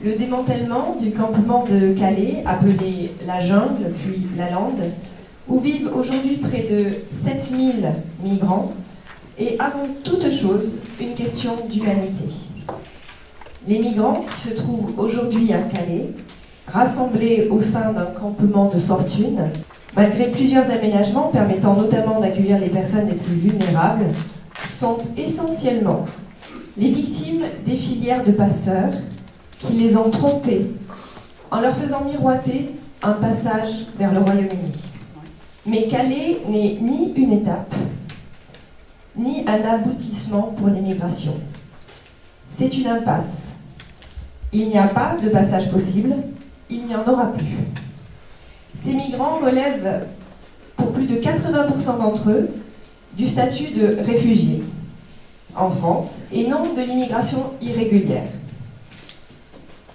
le démantèlement du campement de Calais, appelé la Jungle, puis la Lande, où vivent aujourd'hui près de 7000 migrants, est avant toute chose une question d'humanité. Les migrants qui se trouvent aujourd'hui à Calais, rassemblés au sein d'un campement de fortune, malgré plusieurs aménagements permettant notamment d'accueillir les personnes les plus vulnérables, sont essentiellement les victimes des filières de passeurs qui les ont trompés en leur faisant miroiter un passage vers le Royaume-Uni. Mais Calais n'est ni une étape, ni un aboutissement pour l'immigration. C'est une impasse. Il n'y a pas de passage possible, il n'y en aura plus. Ces migrants relèvent, pour plus de 80% d'entre eux, du statut de réfugiés en France et non de l'immigration irrégulière.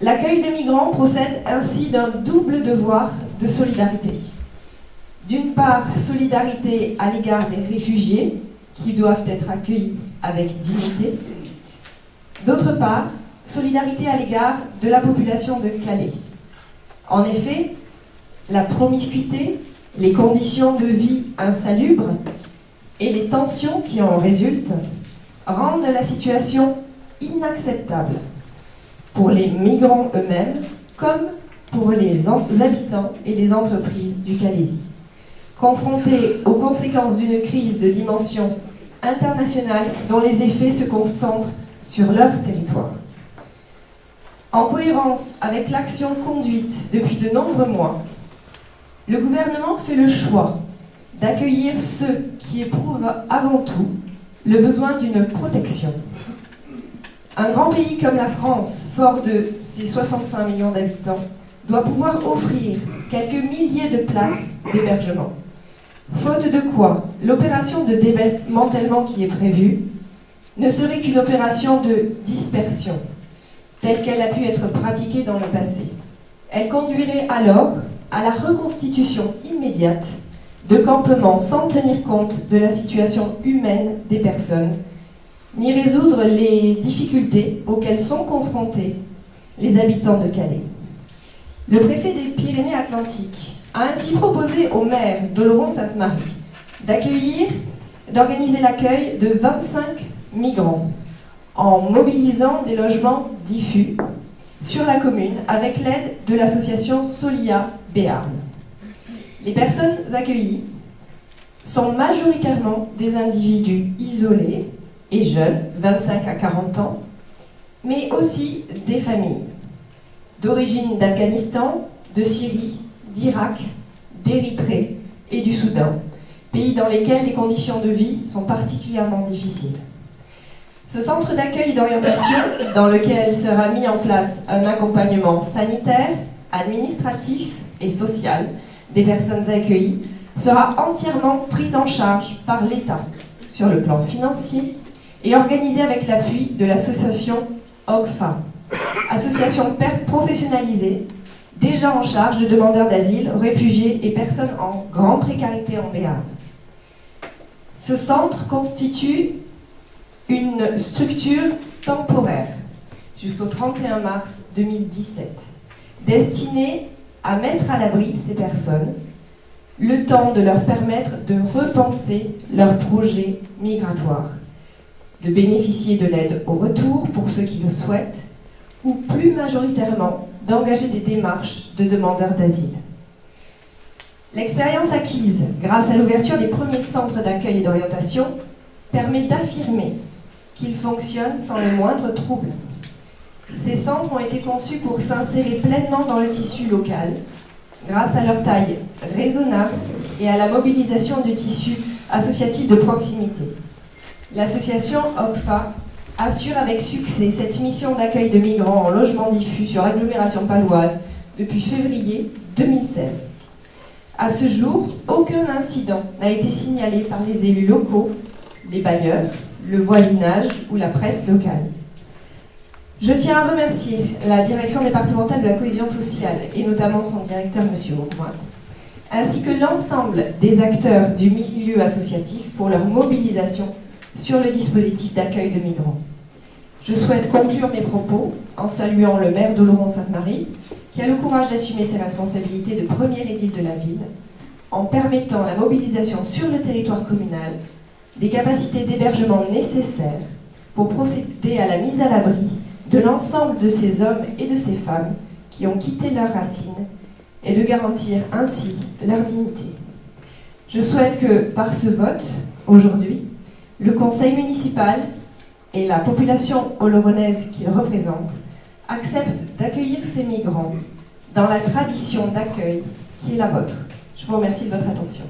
L'accueil des migrants procède ainsi d'un double devoir de solidarité. D'une part, solidarité à l'égard des réfugiés qui doivent être accueillis avec dignité. D'autre part, solidarité à l'égard de la population de Calais. En effet, la promiscuité, les conditions de vie insalubres et les tensions qui en résultent rendent la situation inacceptable pour les migrants eux-mêmes comme pour les habitants et les entreprises du Calaisis, confrontés aux conséquences d'une crise de dimension internationale dont les effets se concentrent sur leur territoire. En cohérence avec l'action conduite depuis de nombreux mois, le gouvernement fait le choix d'accueillir ceux qui éprouvent avant tout le besoin d'une protection. Un grand pays comme la France, fort de ses 65 millions d'habitants, doit pouvoir offrir quelques milliers de places d'hébergement. Faute de quoi, l'opération de démantèlement qui est prévue ne serait qu'une opération de dispersion, telle qu'elle a pu être pratiquée dans le passé. Elle conduirait alors à la reconstitution immédiate de campements sans tenir compte de la situation humaine des personnes, ni résoudre les difficultés auxquelles sont confrontés les habitants de Calais. Le préfet des Pyrénées-Atlantiques a ainsi proposé au maire d'Oloron-Sainte-Marie d'organiser l'accueil de 25 migrants en mobilisant des logements diffus sur la commune avec l'aide de l'association Solia Béarn. Les personnes accueillies sont majoritairement des individus isolés et jeunes, 25 à 40 ans, mais aussi des familles d'origine d'Afghanistan, de Syrie, d'Irak, d'Érythrée et du Soudan, pays dans lesquels les conditions de vie sont particulièrement difficiles. Ce centre d'accueil et d'orientation, dans lequel sera mis en place un accompagnement sanitaire, administratif et social des personnes accueillies, sera entièrement pris en charge par l'État sur le plan financier et organisé avec l'appui de l'association OGFA, association professionnalisée déjà en charge de demandeurs d'asile, réfugiés et personnes en grande précarité en Béarn. Ce centre constitue une structure temporaire jusqu'au 31 mars 2017, destinée à mettre à l'abri ces personnes, le temps de leur permettre de repenser leur projet migratoire, de bénéficier de l'aide au retour pour ceux qui le souhaitent, ou plus majoritairement d'engager des démarches de demandeurs d'asile. L'expérience acquise grâce à l'ouverture des premiers centres d'accueil et d'orientation permet d'affirmer qu'ils fonctionnent sans le moindre trouble. Ces centres ont été conçus pour s'insérer pleinement dans le tissu local, grâce à leur taille raisonnable et à la mobilisation du tissu associatif de proximité. L'association OGFA assure avec succès cette mission d'accueil de migrants en logement diffus sur l'agglomération paloise depuis février 2016. À ce jour, aucun incident n'a été signalé par les élus locaux, les bailleurs, le voisinage ou la presse locale. Je tiens à remercier la direction départementale de la cohésion sociale et notamment son directeur, M. Aupointe, ainsi que l'ensemble des acteurs du milieu associatif pour leur mobilisation sur le dispositif d'accueil de migrants. Je souhaite conclure mes propos en saluant le maire d'Oloron-Sainte-Marie, qui a le courage d'assumer ses responsabilités de premier édile de la ville, en permettant la mobilisation sur le territoire communal des capacités d'hébergement nécessaires pour procéder à la mise à l'abri de l'ensemble de ces hommes et de ces femmes qui ont quitté leurs racines et de garantir ainsi leur dignité. Je souhaite que, par ce vote, aujourd'hui, le conseil municipal et la population oloronnaise qu'il représente acceptent d'accueillir ces migrants dans la tradition d'accueil qui est la vôtre. Je vous remercie de votre attention.